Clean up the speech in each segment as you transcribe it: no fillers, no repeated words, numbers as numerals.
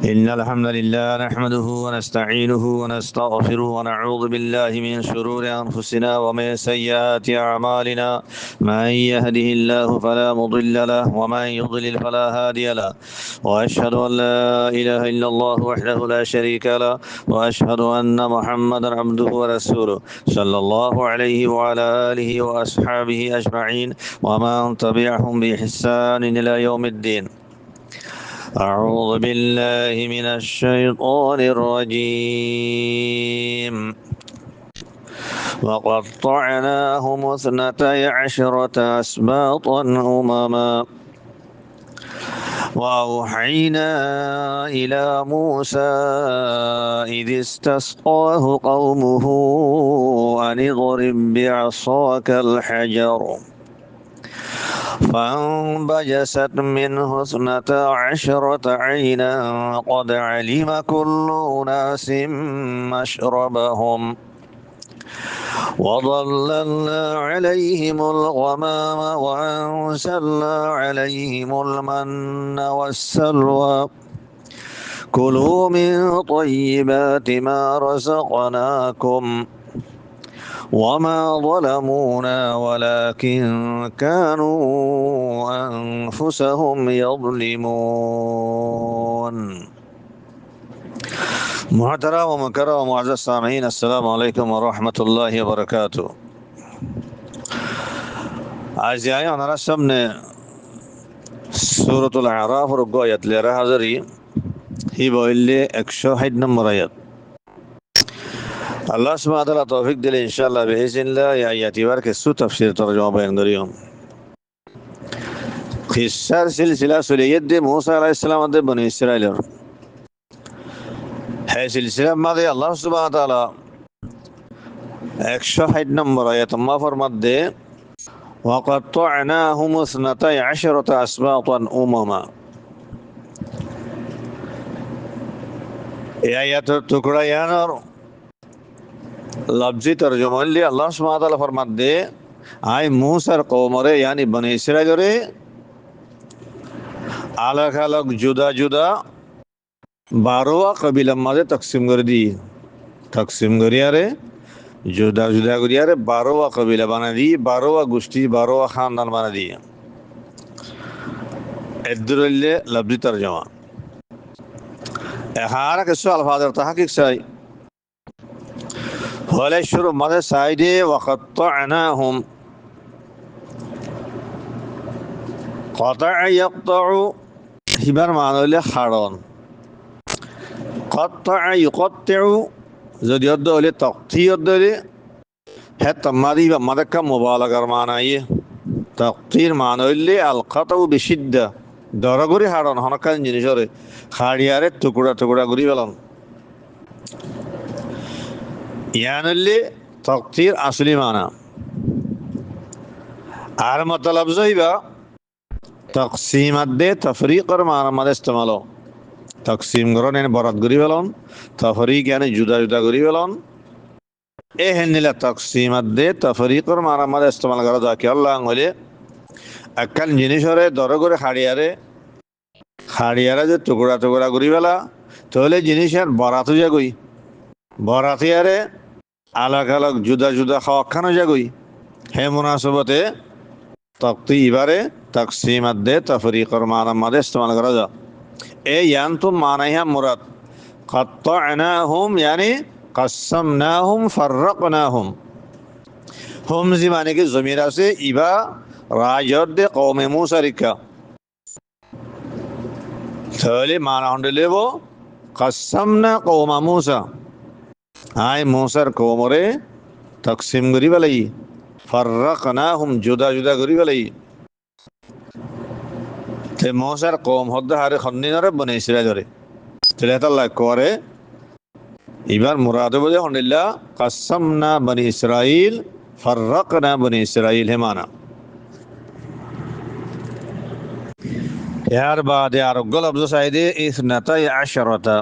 إن الحمد لله نحمده ونستعينه ونستغفره ونعوذ بالله من شرور أنفسنا ومن سيئات أعمالنا. من يهده الله فلا مضل له ومن يضلل فلا هادي له. وأشهد أن لا إله إلا الله وحده لا شريك له، وأشهد أن محمدا عبده ورسوله صلى الله عليه وعلى آله وأصحابه أجمعين ومن تبعهم بإحسان إلى يوم الدين. أعوذ بالله من الشيطان الرجيم. وقطعناهم اثنتي عشرة أسباطا أمما وأوحينا إلى موسى إذ استسقاه قومه أن اضرب بعصاك الحجر فانبجست منه اثنتا عشرة عينا قد علم كل أناس مشربهم وظللنا عليهم الغمام وأنزلنا عليهم المن والسلوى كلوا من طيبات ما رزقناكم وما ظلمونا ولكن كانوا أنفسهم يظلمون. محترم ومكرم ومعزز السامعين، السلام عليكم ورحمة الله وبركاته. أعزائي أنا رسمنا سورة الأعراف رقاية لرا حضري هي بقولي 101 نمبر آيات. আল্লাহ সুবহানাহু ওয়া তাআলা তৌফিক দিলে ইনশাআল্লাহ বিইজনিল্লাহ এই আয়াতিবার কিছু তাফসীর তরজমা বয়ান করিম। কিসার সিলসিলা সুলিয়্যদ মুসা আলাইহিস সালাম দে বনি ইসরাইলের এই সিলসিলা মধ্যে আল্লাহ সুবহানাহু ওয়া তাআলা 160 নম্বর আয়াত মা ফরমাতে وقطعناهم اثنتي عشرة أسباطا أمما। এই আয়াতের টুকরা ইয়ানোর लफ्जी तर्जुमा लिए अल्लाह सुब्हानहू व तआला फरमाते दे आय मूसा कौमरे यानी बनी इस्राइल रे अलग अलग जुदा जुदा 12 कबीला माजे तकसीम करिया रे जुदा जुदा करिया रे 12 कबीला बना दी, 12 गोष्ठी 12 खानदान बना दी। इधरले लफ्जी तर्जुमा हारा किस अल्फाज तहकीक सही হলে শুরু মাঝে সাইডে ওয়াকাত্তানাহুম কাতা'a ইয়াকতাউ হিবার মানে হলে হাড়ন, কাত্তা'a ইউকাত্তিউ যদি অর্থ হলে তাকতি অর্থ হলে হ্যাঁ তামাদি বা মাদাক্কা মুবালাগার মানাইয়ে তাকতির মানে হলে আল কাতাউ বিশিদ্দা দরগরি হাড়ন হনকান জিনিসরে হাড়িয়ারে টুকরা টুকরা করি বেলন ইয়ানল্লি তকতির আসলি মানা আর মতলব জইবা তকসিমাত দে তফরিকর মানা মাদে ইস্তেমাল তকসিম করন এনে বরাত করি বেলন তফরিক ইয়ানি জুদা জুদা করি বেলন এ হেনিলা তকসিমাত দে তফরিকর মানা মাদে ইস্তেমাল করা যায় কি আল্লাহ হলে আকাল জিনিসরে দর করে হাড়িয়ারে যে টুকরা টুকরা করি বেলা তাহলে জিনিসের বরাত হয়ে গই বরাতিয়ারে अलग अलग जुदा जुदा खाना जागोई है मुनासबते तख्ती इबारे तकसीमत दे तफरीकर माना मादे इस्तेमाल करा जा ए यान तो माना है मुराद क़त्तअनाहुम यानी क़स्समनाहुम फ़र्रक़नाहुम हम ज़माने के ज़मीरा से इबा राजद दे कौम मूसा रिका थले माना होंडले वो क़स्समना कौम मूसा आय मूसार कौमरे तकसीम करी वाली फर्रक़नाहुम जुदा जुदा करी वाली ते मूसार कौम होता हारे खन्नीनरे बने इस्राइल रे तेरे तल्ला कोरे इबार मुराद बजे होंडिल्ला क़स्समना बनी इस्राइल फर्रक़ना बनी इस्राइल है माना यार बाद यार गलब जो साइदे इस्नता अशरता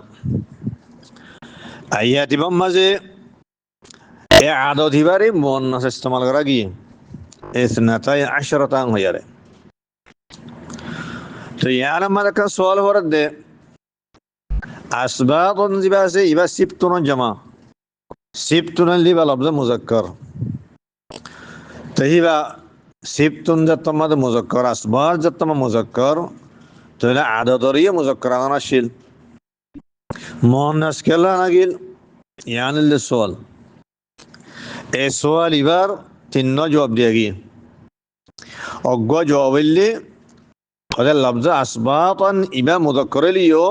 आयात इमाम मजे ए आदत हिबारे मुअन्नस इस्तेमाल करा गई इस्नता अशरता हो यारे तो यार हमारा का सवाल हो रहा है আসবাতন জিবা আছে ইবা সিবতুন জামা সিবতুন লিবা লফজ মুজাক্কার তহিবা সিবতুন জাতমাদ মুজাক্কার আসবার জাতমা মুজাক্কার তাহলে আদদরিয়ে মুজাক্কার আনাশিল মুআন্নাস কেলা নাগিল ইয়ানিল সোয়াল এ সোয়াল ইবার তিন্ন জবাব দিয়ে গিয়ে অজ্ঞ জবাবিল্লি ওদের লফজ আসবাতন ইবা মুজাক্কার লিও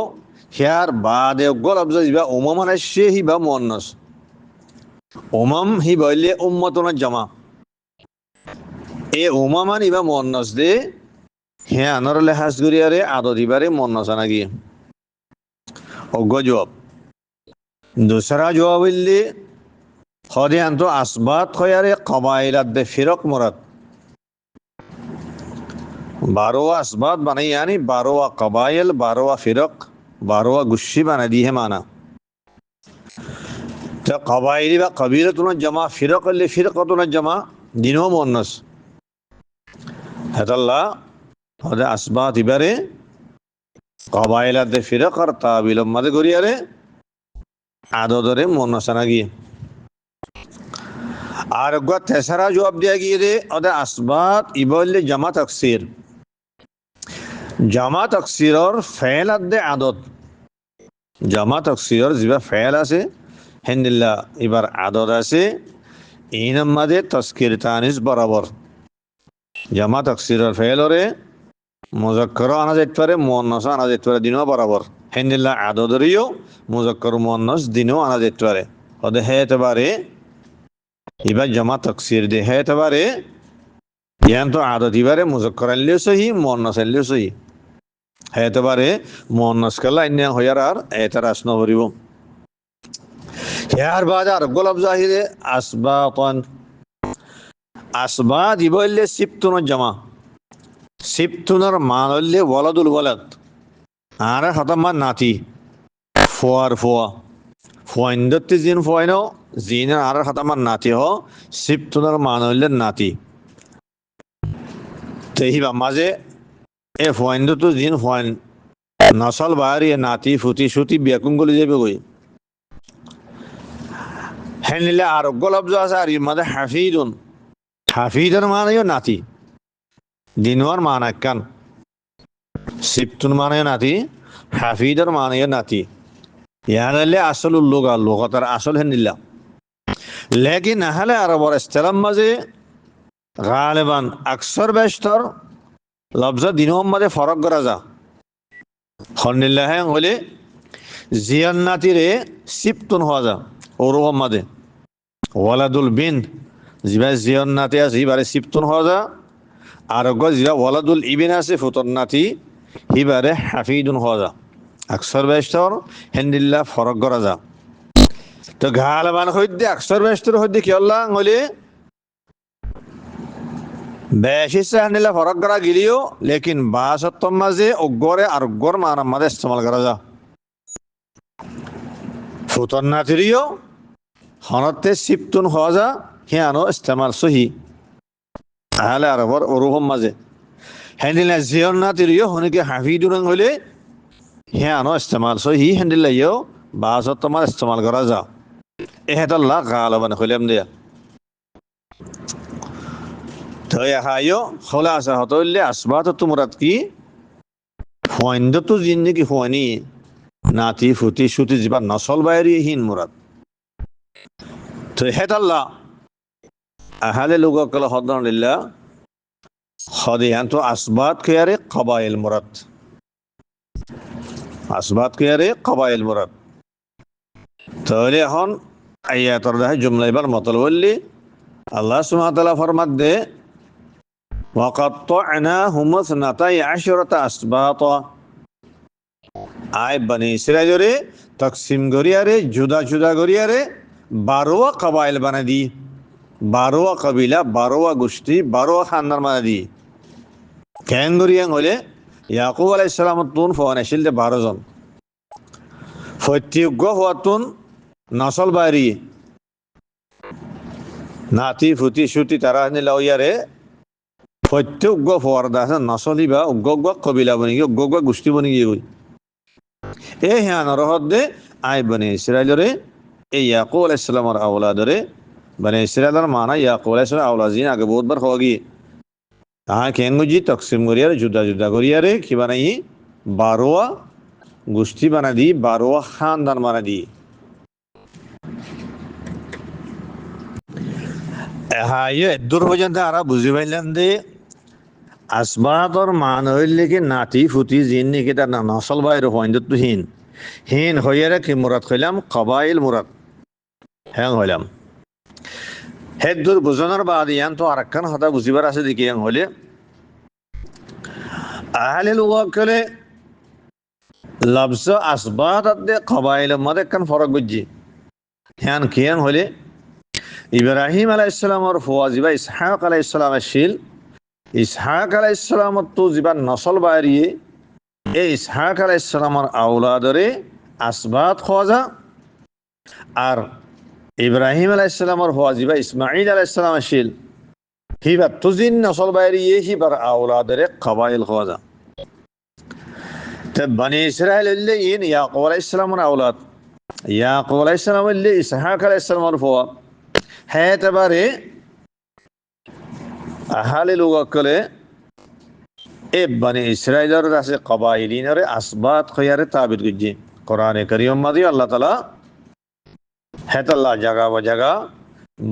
হিয়ার বাদে অজ্ঞ লফজ ইবা উমামান আসছে হিবা মুআন্নাস উমাম হি বললে উম্মতুন জামা এ উমামান ইবা মুআন্নাস দে হে আনর লেহাজ গরিয়ারে আদদ ইবারে মুআন্নাস আনাগি অজ্ঞ জবাব दूसरा जवाब इल्ली खदे अंतो असबात खयारे कबाइलात दे फिरक मुराद बारोवा असबात बने यानी बारोवा कबाइल बारोवा फिरक बारोवा गुस्सी बना दी है माना तो कबाइली व कबीलतुन जमा फिरक ले फिरकतुन जमा दिनो मुअन्नस हतल्ला खदे असबात इबारे कबाइलात दे फिरक और ताबिल मद गरियारे আদদরে মুআন্নাসানা গিয়ে আর গো তেসারা জবাব দিয়া গিয়ে রে ওদের আসবাত ইবল্লি জামা তাকসিরর ফেল আদে আদত জামা তাকসিরর জিবা ফেল আছে হেন্দিল্লা এবার আদত আছে ইনাম মাদে তাসকির তানিস বরাবর জামা তাকসিরর ফেলরে মুজাক্কার আনা যাইতে পারে মুআন্নাস আনা যাইতে পারে দিনও বরাবর হেন্দিল্লা আদদরিও মুজাক্কার মুআন্নাস দিনও আনা যেতে পারে ওদের হেতে পারে এবার জামা তাকসির দে হেতে পারে ইয়ান তো আদত ইবারে মুজাক্কার আনলেও সহি মুআন্নাস আনলেও সহি হেতে পারে মুআন্নাস কালা ইন্না হয়ার আর এতারাস নবরিব ইয়ার বাজার গোলাপ জাহিরে আসবাতান আসবাত ইবল্লে সিবতুন জামা সিবতুনের মান হইলে ওয়ালাদুল ওয়ালাদ আর খতমা নাতি ফোয়ার ফোয়া ফোয়াইন্দত্তি জিন ফোয়াইনো জিনের আর খতমার নাতি হ সিবতুনের মান হইলে নাতি তেহিবা মাঝে এ ফোয়াইন্দত্তু জিন ফোয়াইন নসল বাহারি নাতি ফুটি সুতি বেকুম গলি যাবে গই হ্যাঁ নিলে আরোগ্য লব্জ আছে আর এর মাঝে হাফিদুন হাফিদের মানেও নাতি দিনওয়ার মান একখান সিবতুন মানে নাতি হাফিদের মানে নাতি ইয়ানালে আসল লুগা লুগাতার আসল হেনিল্লা লেকিন আহলে আরবর ইসলাম মাঝে গালিবান আকসর বেশতর লফজ দিনম মাঝে ফরক করা যা হনিল্লা হ্যাঁ হলে জিয়ান নাতিরে সিবতুন হওয়া যা ওরকম মাঝে ওয়ালাদুল বিন জিবা জিয়ান নাতি আছে হিবারে সিবতুন হওয়া যা আর জিবা ওয়ালাদুল ইবিন আছে ফুতর নাতি হিবারে হাফিদুন হওয়া যা আকসর বেশতর হেন্দিল্লা ফরক করা যা তো গালবান হইতে আকসর বেশতর হইতে কি আল্লাহ হইলে বেশি হেন্দিল্লা ফরক করা গিলিও লেকিন বাসত্তম মাঝে অগ্গরে আর অগ্গর মান মাঝে ইস্তেমাল করা যা ফুতর নাতিরিও হনতে সিবতুন হওয়া যা হিয়ানো ইস্তেমাল সহি আহলে আরবর ওরকম মাঝে হেন্দিল্লা জিয়র নাতিরিও হনিকে হাফিদুন হইলে হিয়ানো ইস্তেমাল সহি হেন্দিল্লা ইয়েও বাসত্তম মাঝে ইস্তেমাল করা যা এহেতাল্লাহ গালবান হইলাম দিয়া তো হাইও খোলাসা হতলে আসবাত তোমরাত কি ফয়েন্দ তো জিন্দেগি ফয়নি নাতি ফুটি সুতি জিবা নসল বাইরি হিন মুরাদ তো হেতাল্লাহ আহালে লোককল হদনিল্লাহ খদিয়ান তো আসবাত কেয়ারে কবাইল মুরাদ আসবাত কেয়ারে কবাইল মুরাদ তাহলে এখন আয়াতর দাহে জুমলা এবার মতল বললি আল্লাহ সুবহানাহু ওয়া তাআলা ফরমাত দে وقطعناهم اثنتي عشرة أسباطا আয় বনি ইসরাইলরে তকসিম গরিয়ারে জুদা জুদা গরিয়ারে 12 কবাইল বানা দি 12 কবিলা 12 গোষ্ঠী 12 খানদান বানা দি কেন গরিয়াং হলে ইয়াকুব আলাইহিস সালাম তুন ফওয়ানাশিল দে 12 জন ফত্যিগ হওয়াতুন নসল বাড়ি নাতি ফুটি সুতি তারা নিলাইয়ারে প্রত্যেক উগ্র ফওয়ারদা আছে নসলি বা উগ্র কবিলা বনি গিয়ে উগ্র গোষ্ঠী বনি গিয়ে এ হ্যাঁ হদ্দে আই বনে ইসরায়েলরে এই ইয়াকুব আলাইহিস সালামের আওলাদরে বনে ইসরায়েলের মানা ইয়াকুব আলাইহিস সালাম আওলাদিন আগে বহুতবার হওয়া কেন গুজি তকসিম করিয়ারে জুদা জুদা করিয়ারে কি বানাই বারোয়া গোষ্ঠী বানা দি বারোয়া খানদান বানা দি দূর পর্যন্ত আরা বুঝি পাইলেন দে আসবাতর মান হইলে কি নাতি ফুটি জিন নাকি তার নসল বাইর হইন্দু হীন হীন হইয়ারে কি মুরাদ হইলাম কবাইল মুরাদ হ্যাং হইলাম হে দূর বুঝানোর বাদ ইয়ান তো আর একখান হতা বুঝিবার আছে দেখি ইয়াং হলে আহলে লুগাকলে লফজ আসবাত দে কবাইল মধ্যে একখান ফরক বুঝছি হ্যান কিয়াং হলে ইব্রাহিম আলাইহিস সালামর ফুয়া জিবা ইসহাক আলাইহিস সালামের শিল ইসহাক আলাইহিস সালামর তো জিবা নসল বাইরিয়ে এই ইসহাক আলাইহিস সালামর আওলাদরে আসবাত খোঁজা আর ইব্রাহিম আলাইহিস সালামর ফুয়া জিবা ইসমাঈল আলাইহিস সালামের শিল হিবা তুজিন নসল বাইরিয়ে হিবার আওলাদরে কবাইল খোঁজা তে বনি ইসরাইল ইল্লে ইন ইয়াকুব আলাইহিস সালামর আওলাদ ইয়াকুব আলাইহিস সালাম ইল্লে ইসহাক আলাইহিস সালামর ফুয়া হ্যাঁ এবারে আহালে লুগাকলে এ বনি ইসরাইলের আছে কবাইলিনরে আসবাত খয়ারে তাবিদ গুজি কোরআনে কারীম মাদি আল্লাহ তাআলা হেতাল্লাহ জায়গা বা জায়গা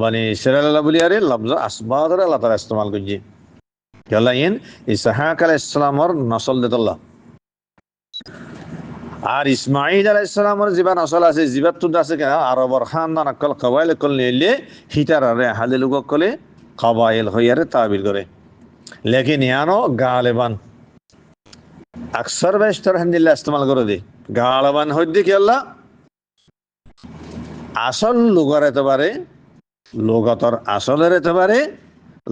বনি ইসরাইল বলিয়ারে লফজ আসবাতরে আল্লাহ তাআলা ইস্তেমাল গুজি গলাইন ইসহাক আলাইহিস সালামর নসল দেতাল্লাহ আর ইসমাঈল আলাইহিস সালামর জিবান নসল আছে জিবাত তুদ আছে কেন আরবর খানদান আকল কবাইল কল নিলে হিতারারে আহালে লুগাকলে কবাইল হইয়ারে তাবির করে লেকিন ইয়ানো গালেবান আকসর বেশতর হামদুলিল্লাহ ইস্তেমাল করে দে গালেবান হইতে কি আল্লাহ আসল লুগার এতবারে লুগাতর আসলের এতবারে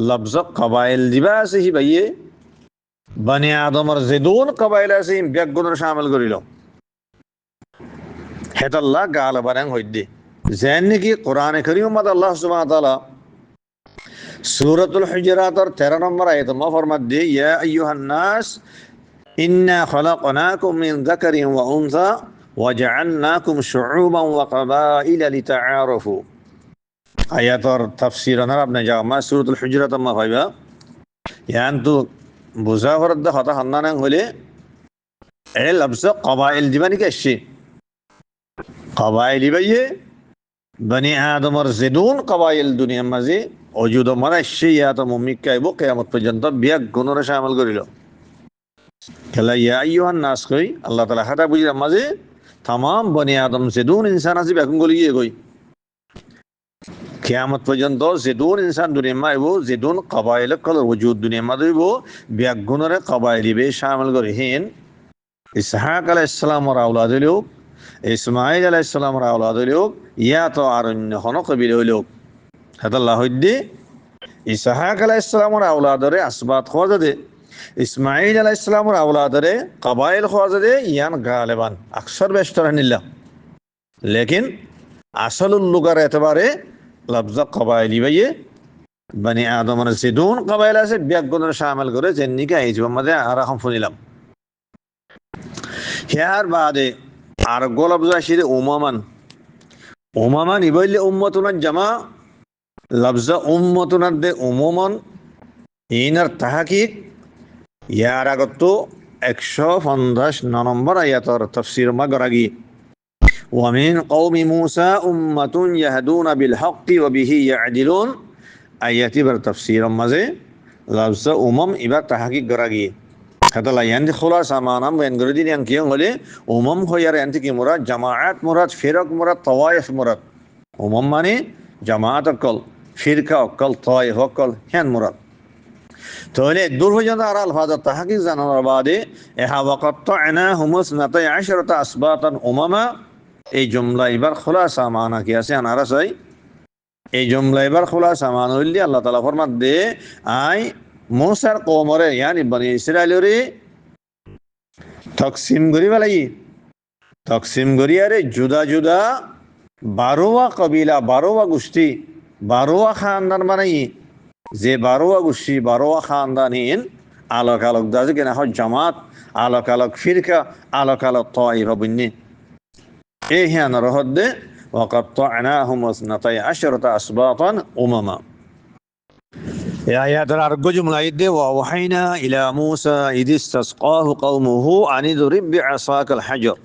লফজ কবাইল দিবা আছে হি ভাইয়ে বনি আদমর জেদুন কবাইল আছে ব্যাগুণের শামিল করিল হেতাল্লাহ গালেবান হইতে যেন নাকি কোরআনে কারীম মত আল্লাহ সুবহানাহু ওয়া তাআলা সূরাতুল হুজুরাতের 13 নম্বর আয়াত মা ফরমাত দে ইয়া আইয়ুহান নাস ইন্না খলাকনাকুম মিন যাকারিন ওয়া উনসা ওয়া জাআলনাকুম শুউবান ওয়া ক্বাবাইলা লিতাআরাফু আয়াতর তাফসীর না আপনি জামা সূরাতুল হুজুরাত মা ভাইবা ইয়ান তো বুঝা হরদ হতা হান্নান হলে এ লফজ ক্বাবাইল দিবানি কি আসছে ক্বাবাইল ভাইয়ে বনি আদমর জেদুন কবাইল দুনিয়ার মাঝে অজুদ মানে ইয়াত মুমিকাইব কিয়ামত পর্যন্ত বিয়াক গুণরে শামিল করিল খেলা ইয়া আইয়ুহান নাস কই আল্লাহ তাআলা হাতা বুঝির মাঝে तमाम বনি আদম জেদুন ইনসান আছে বেকুন গলি গিয়ে কই কিয়ামত পর্যন্ত জেদুন ইনসান দুনিয়ার মা আইব জেদুন কবাইল কল ওজুদ দুনিয়ার মাঝে আইব বিয়াক গুণরে কবাইলি বে শামিল করে হেন ইসহাক আলাইহিস সালামর আওলাদ হইলো ইসমাঈল আলাইহিস সালামর আওলাদ হইলো ইয়া তো আর অন্য হন কবিল হইলো হেতাল্লাহ হইদ্দি ইসহাক আলাইহিস সালামর আওলাদরে আসবাত খোঁজা দে ইসমাঈল আলাইহিস সালামর আওলাদরে কবাইল খোঁজা দে ইয়ান গালেবান আকসর বেশতর নিল্লা লেকিন আসলুল লুগার এতবারে লফজ কবাইলি ভাইয়ে বনি আদমর জিদুন কবাইল আছে ব্যাগুণের শামিল করে যেন্নিকে এই জমাদে আর এখন শুনিলাম হিয়ার বাদে আর গোলফজ আসি উমামান উমামান ইবইলে উম্মতুনার জামা লফজ উম্মতুনার দে উমুমন ইনার তাহাকিক ইয়ার আগত 159 নম্বর আয়াতর তাফসীর মাগরাগি ওয়ামিন কওমি মূসা উম্মাতুন ইয়াহদুনা বিল হক্কি ওয়া বিহি ইয়াদিলুন আয়াতিবার তাফসীর মাঝে লফজ উমম ইবা তাহাকিক গরাগি হেতালা ইয়ান খুলাসা মানাম বেন করে দিন ইয়ান কি হলে উমম হইয়ার ইয়ান কি মুরাদ জামাআত মুরাদ ফিরক মুরাদ তাওয়াইফ মুরাদ উমম মানে জামাআত অকল ফিরকা অকল তাওয়াইফ অকল হ্যান মুরাদ তাহলে দূর পর্যন্ত আর আলফাজত তাহাকিক জানানোর বাদে এহা ওয়াকাত্তা'না হুমুস নাতাই আশরাতা আসবাতান উমামা এই জুমলা এবার খুলাসা মানা কি আছে আনারা চাই এই জুমলা এবার খুলাসা মান হইলি আল্লাহ তাআলা ফরমাত দে আই মুসার কওমরে ইয়ানি বনি ইসরাইলরে তকসিম করি বলাই তকসিম করিয়ারে জুদা জুদা 12টা কবিলা 12টা গোষ্ঠী 12টা খানদান বানাই যে 12টা গোষ্ঠী 12টা খানদানিন আলোক আলোক দাজে কেনা হয় জামাত আলোক আলোক ফিরকা আলোক আলোক তাইফা বুন্নি এই হিয়ানোর হদ্দে وقطعناهم اثنتي عشرة أسباطا أمما يا آيات الأرجو جملة يدي وأوحينا إلى موسى إذ استسقاه قومه أن اضرب بعصاك الحجر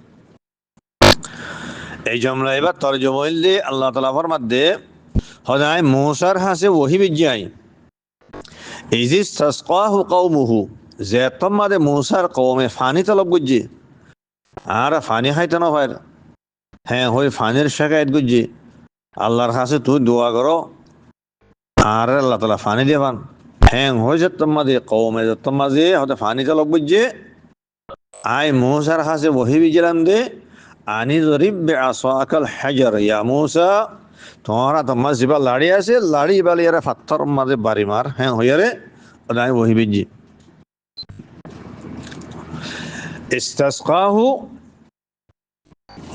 এই জমলা এবার তরজমা হইলে আল্লাহ তাআলা ফরমাতে হদায় মূসার হাসে ওহী বিজাই ইজ ইসতাসকাহু কওমুহু যে তোমাদে মূসার কওমে পানি তলব গুজি আর পানি খাইতে না হয় হ্যাঁ হই পানির শিকায়ত গুজি আল্লাহর কাছে তুই দোয়া করো আর আল্লাহ তাআলা পানি দেবান হ্যাঁ হই যে তোমাদে কওমে যে তোমাদে হতে পানি তলব গুজি আই মূসার কাছে ওহী বিজলাম দে আনি জরিব বিআসাকাল হাজার ইয়া মূসা তোমারা তোমার জিবা লাড়ি আছে লাড়ি বালিয়ারে পাথর মাঝে বাড়ি মার হ্যাঁ হইয়ারে ওদাই ওহী বিজি ইস্তাসকাহু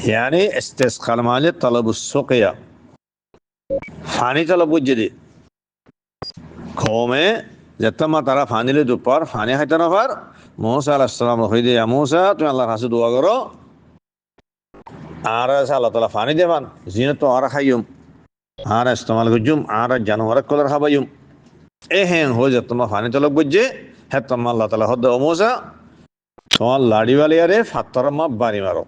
يعني استسقى المال طلب السقيا ফানি তলব বুঝে কমে যেতমা তারা ফানিলে দুপার ফানি খাইতে না পার মূসা আলাইহিস সালাম কইদে ইয়া মূসা তুমি আল্লাহর কাছে দোয়া করো আর আল্লাহ তাআলা ফানি দেবান জিনে তো আর খাইয়ুম আর ইস্তেমাল গুজুম আর জানোয়ার কলর খাবাইয়ুম এ হ্যাঁ হয়ে যেতমা ফানি তলব বুঝে হ্যাঁ তোমা আল্লাহ তাআলা হদ ও মূসা তোমার লাড়ি বালিয়ারে পাথর মা বাড়ি মারো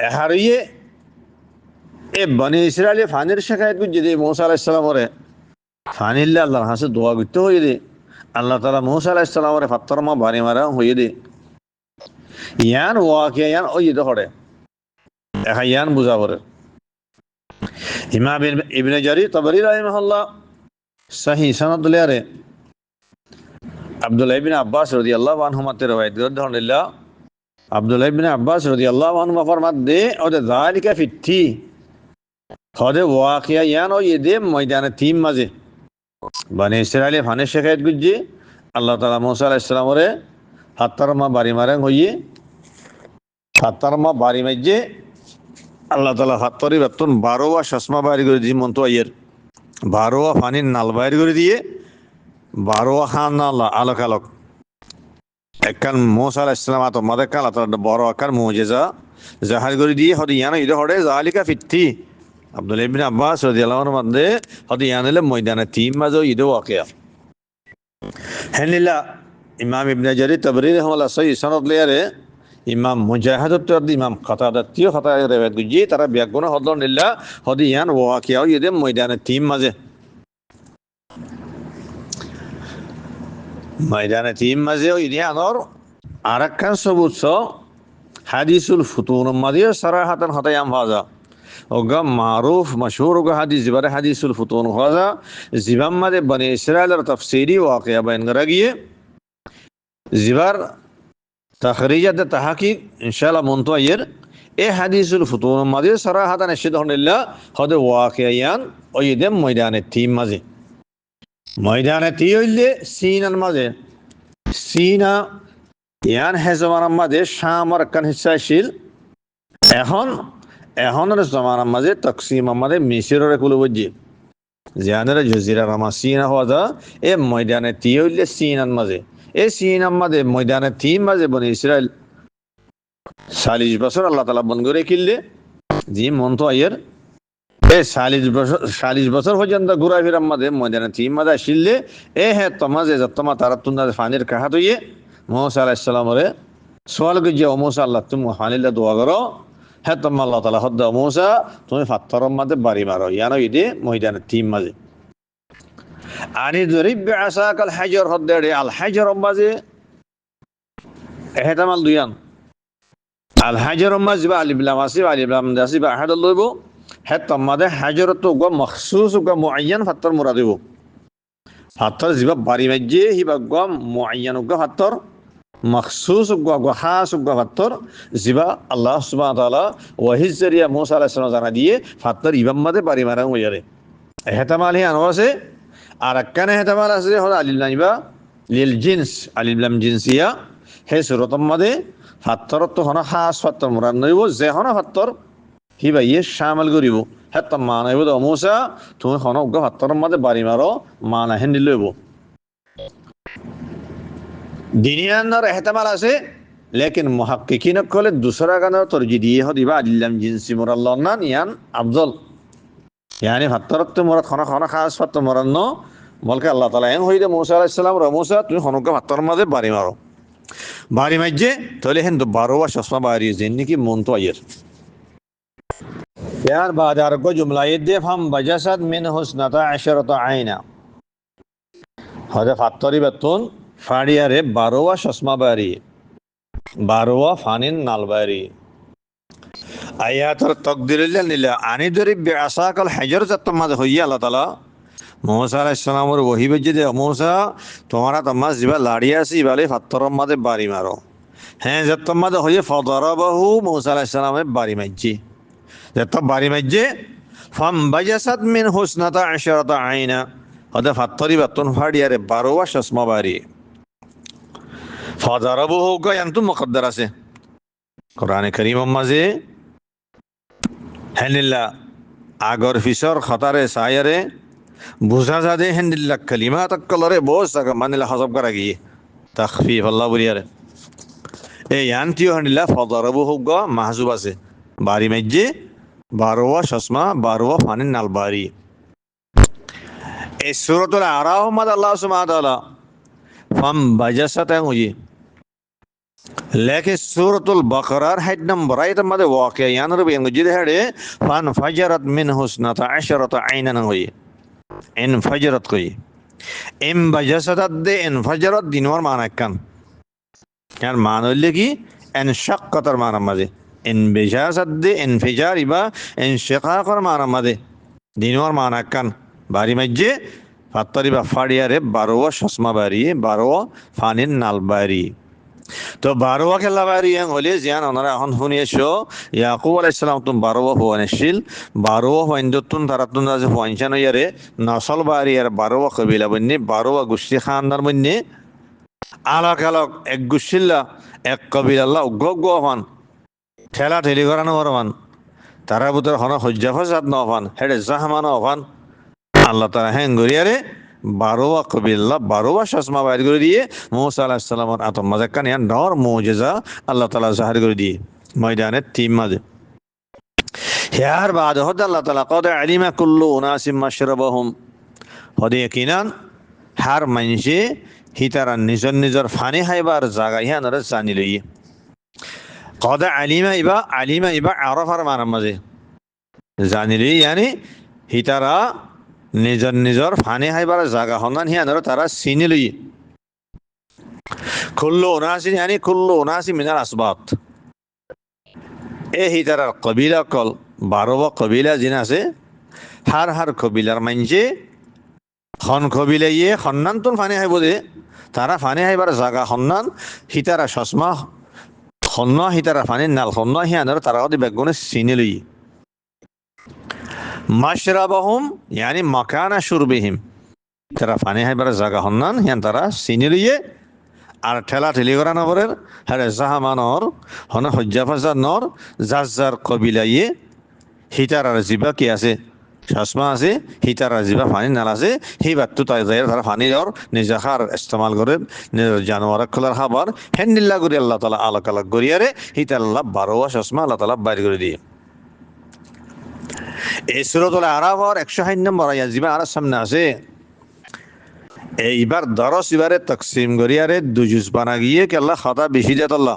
এহারিয়ে এ বনি ইসরায়েলে ফানির শিকায়ত বুঝে দে মূসা আলাইহিস সালামরে ফানিল্লে আল্লাহর কাছে দোয়া করতে হয়ে দে আল্লাহ তাআলা মূসা আলাইহিস সালামরে পাথর মা বাড়ি মারা হয়ে দে ইয়ান ওয়াকিয়া ইয়ান ওই দে হড়ে একা ইয়ান বুঝা পড়ে ইমাম ইবনে জারির তাবরি রাহিমাহুল্লাহ সহিহ সনদ লিয়ারে আব্দুল্লাহ ইবনে আব্বাস রাদিয়াল্লাহু আনহুমা তে রওয়ায়াত গ্রন্থনিল্লাহ আব্দুল্লাহ ইবনে আব্বাস রাদিয়াল্লাহু আনহুমা ফরমাত দে ওদে যালিকা ফিত্তি হদে ওয়াকিয়া ইয়ান ওই দে ময়দানে তিম মাঝে বনি ইসরায়েলে ফানির শিকায়ত গুজি আল্লাহ তাআলা মূসা আলাইহিস সালামরে পাথর মা বাড়ি মারেন হইয়ে পাথর মা বাড়ি মাইজে আল্লাহ তাআলা পাথরি বেতন 12 চশমা বাইর করে দিয়ে মন্ত আইয়ের 12 পানির নাল বাইর করে দিয়ে 12 খান নাল আলোক আলোক একখান মূসা আলাইহিস সালাম আত মাদে কাল আত বড় আকার মুজিজা জাহার করে দিয়ে হদি ইয়ান ইদে হড়ে জালিকা ফিত্তি আব্দুল্লাহ ইবনে আব্বাস রাদিয়াল্লাহু আনহু মধ্যে হদি ইয়ানলে ময়দানে তিম মাঝে ইদে ওয়াকিয়া হেনিলা ইমাম ইবনে জারির তাবরি রাহিমাহুল্লাহ সহিহ সনদ লিয়ারে ইমাম মুজাহিদ উত্তর ইমাম কাতাদা তিও খাতায় রিওয়ায়াত গুজি তারা ব্যাগুণ হদল নিল্লা হদি ইয়ান ওয়াকিয়া ইদে ময়দানে তিম মাঝে ময়দানে তিম মাঝে ইদে আনর আরাকান সবুৎস হাদিসুল ফুতুন মাদিও সারাহাতান হতায়াম ফাজা ওগা মারুফ মশহুর ওগা হাদিস জিবারে হাদিসুল ফুতুন ফাজা জিবাম মাদে বনি ইসরাইলের তাফসীরি ওয়াকিয়া বয়ান করা গিয়ে জিবার তাখরিজাত তাহকিক ইনশাআল্লাহ মুনতাইয়ের এ হাদিসুল ফুতুন মাদিও সারাহাতান ইশহাদুল্লাহ হদে ওয়াকিয়ান ওইদে ময়দানে তিম মাঝে ময়দানে তি হইলে সিনার মাঝে সিনা ইয়ান হেজমার মাঝে শামর কান হিসাইছিল এখনের জমানার মাঝে তকসিম মাঝে মিশরের কুলো বুঝি জিয়ানের জজিরা রামা সিনা হওয়া যা এ ময়দানে তি হইলে সিনার মাঝে এ সিনার মাঝে ময়দানে তিন মাঝে বনি ইসরায়েল 40 বছর আল্লাহ তাআলা বন করে কিনলে জি মন তো আইয়ের এ 40 বছর পর্যন্ত ঘুরা ফিরার মাঝে ময়দানে তিন মাঝে আসিলে এ হ্যাঁ তোমাজে তোমা তারা তুন্দা ফানির কাহাত হইয়ে মূসা আলাইহিস সালামরে সওয়াল গিয়ে ও মূসা আল্লাহ তুমি ফানিলে দোয়া করো হ্যাঁ তোমা আল্লাহ তাআলা হদ্দ মূসা তুমি পাথরের মাঝে বাড়ি মারো ইয়ানো ইদে ময়দানে তিন মাঝে আনি জরিব বিআসাকাল হাজার হদ্দে আল হাজার মাঝে এহতামাল দুয়ান আল হাজার মাঝে বা আলিফ লাম আসি আলিফ লাম দাসি বা আহাদ লইব হ্যাঁ তোমাদের হাজার তো গো মখসুস গো মুআয়্যান পাথর মুরাদ হইব পাথর জিবা বাড়ি মাঝে হিবা গো মুআয়্যান গো পাথর মখসুস গো খাস গো পাথর জিবা আল্লাহ সুবহানাহু ওয়া তাআলা ওয়াহিজ জরিয়া মূসা আলাইহিস সালাম জানা দিয়ে পাথর ইবাম মাঝে বাড়ি মারা হইয়ারে এহতামাল হি আনো আছে আর একখানে এহতামাল আছে হল আলিফ লাম ইবা লিল জিনস আলিফ লাম জিনসিয়া হে সুরতম মাঝে পাথর তো হনা খাস পাথর মুরাদ নইব যে হনা পাথর হিবা ইয়ে শামিল করিব হ্যাঁ তো মান হইব তো মূসা তুমি হন গো পাথর মাঝে বাড়ি মারো মান হেন্দি লইব দিনিয়ানোর এহতামাল আছে লেকিন মুহাক্কিকিন কলে দুসরা গানের তরজি দিয়ে হদিবা আদিল্লাম জিনসি মুরাল্লাহ নান ইয়ান আফজল ইয়ানি ভাত্তরত্ব মুরাদ খনা খনা খাস ফাত্ত মুরান্ন বলকে আল্লাহ তাআলা এন হইদে মুসা আলাইহিস সালাম র মুসা তুমি খনকে ভাত্তর মাঝে বাড়ি মারো বাড়ি মাইজে তাহলে হেন বারোয়া চশমা বাড়ি যেন কি মন তো আয়ের यार बाद को जुमला ये हम बजसद मिन हुस्नता अशरत आइना हदे फात्तरी बतुन फाड़िया रे बारोवा चश्मा बारी बारोवा फानिन नालबारी आयातर तकदीरिल्ला निला आनी दरी बिअसाकल हजर तम्मा होइया अल्लाह ताला मूसा अलैहिस सलाम और वही बजे दे मूसा तुम्हारा तम्मा जिबा लाड़िया सी वाले फात्तरम मादे बारी मारो हैं जब तम्मा होइए फदरबहु मूसा अलैहिस सलाम बारी मज्जी जब बारी मज्जे फम बजसत मिन हुस्नता अशरता आइना हदे फात्तरी बतुन फाड़िया रे बारोवा चश्मा बारी फदरबहु होगा यंतु मुकद्दर से कुरान करीम मजे हेनिल्ला आगर फिसर खतारे सायरे बुझा जादे हेनिल्ला कलिमा तक कलरे बहुत सका मानिला हसब करा गई तखफीफ अल्लाह बुरियारे ए यानतियो हेनिल्ला फदरबहु होगा महजुबा से बारी मज्जे बारोवा चश्मा बारोवा फानिन नालबारी इस सूरतुल आराफ मद अल्लाह सुब्हानहु व तआला फम बजसत हुई लेकिन सूरतुल बकरार हेड नंबर आयत मदे वाक़या यान रबे मुजिद हेडे फन फजरत मिन हुस्नता अशरत आइनन हुई इन फजरत कोई इम बजसत दे इन फजरत दिनवर माना कन यार मानोले की इन शक्कतर माना मदे इन बिजासत दे इन फिजार इबा इन शिकाकर माना मदे दिनवर माना कन बारी मज्जे फात्तरिबा फाड़िया रे बारोवा चश्मा बारी बारोवा फानिन नालबारी तो बारोवा के लाबारी हैं होले जियान ओनारा हन हुनियशो याकूब अलैहिस सलाम तुम बारोवा हुआनशिल बारोवा हुआइंदुतुन तारातुन राजे हुआइंचानो यारे नसल बारी यार बारोवा कबीला बन्ने बारोवा गुस्ती खानदार बन्ने अलग अलग एक गुस्सिल्ला एक कबीला उग्गो हन ठेला ठेली करानो हरवान तारा बुतर हन हज्जा फसाद न हन हेडे जाहमान हन আল্লাহ তাআলা হ্যাঁ গরিয়ারে বারোয়া কবিল্লা বারোয়া চশমা বাইর করে দিয়ে মুসা আলাইহিস সালামের আতম মাঝে কান ইয়ান নর মুজিজা আল্লাহ তাআলা জাহির করে দিয়ে ময়দানে তিন মাঝে ইয়ার বাদ হদ আল্লাহ তাআলা কদ আলিমা কুল্লু উনাসিম মাশরাবাহুম হদে ইয়াকিনান হার মানসে হিতারা নিজর নিজর ফানি হাইবার জায়গা ইয়ানরে জানি লইয়ে কদ আলিমা ইবা আরাফার মানার মাঝে জানি লই ইয়ানি হিতারা নিজর নিজর ফানি হাইবার জায়গা হনান হিয়ানর তারা চিনি লই কুল্লু উনাসি ইয়ানি কুল্লু উনাসি মিনাল আসবাত এ হিতারার কবিলা কল 12 কবিলা জিন আছে হার হার কবিলার মানজে খন কবিলা ইয়ে খন্নান তুন ফানি হাইব দে তারা ফানি হাইবার জায়গা হনান হিতারা চশমা খন্না হিতারা ফানি নাল খন্না হিয়ানর তারা ওদি বেগুনে চিনি লই মাশরাবাহুম यानी মাকানা শুরবিহিম তারা পানি হাইবার জায়গা হন্নান হিয়ান তারা চিনি লইয়ে আর ঠেলা ঠেলি করা নবরের হারে জাহামানর হন হজ্জা ফাজার নর জাজ্জার কবিলাইয়ে হিতার আর জিবা কি আছে চশমা আছে হিতার আর জিবা পানি নাল আছে সেই বাতটো তাই যায় তারা পানি আর নিজা খার ইস্তেমাল করে নিজের জানোয়ার খোলার খাবার হেন্দিল্লা করে আল্লাহ তাআলা আলাক আলাক করিয়ারে হিতার আল্লাহ বারোয়া চশমা আল্লাহ তাআলা বাইর করে দিয়ে এই সূরাতুল আরাফ আর 160 নম্বর আয়াত জিবা আর সামনে আছে এইবার দরস এবারে তাকসিম করিয়ারে দুজুজ বানা গিয়ে কে আল্লাহ খাতা বেশি দেত আল্লাহ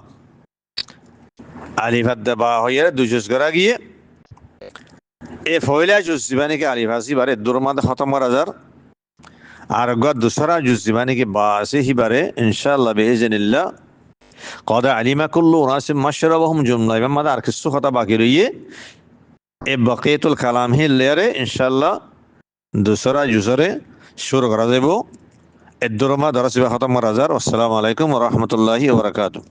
আলিফ দবা হইয়ারে দুজুজ করা গিয়ে এ ফয়লা জুজ জিবানি কে আলিফ আসি বারে দুরমাদ খতম করা যার আর গদ দুসরা জুজ জিবানি কে বা আছে হিবারে ইনশাআল্লাহ বিইজনিল্লাহ قد علم كل ناس مشربهم জুমলা এবং মাদা আর কিছু কথা বাকি রইয়ে এ বাকিয়াতুল কালাম হি লেয়ারে ইনশাআল্লাহ দুসরা জুজরে শুরু করা যাবে এ দুরমা দরস খতম করা যার আসসালামু আলাইকুম ওয়া রাহমাতুল্লাহি ওয়া বারাকাতুহু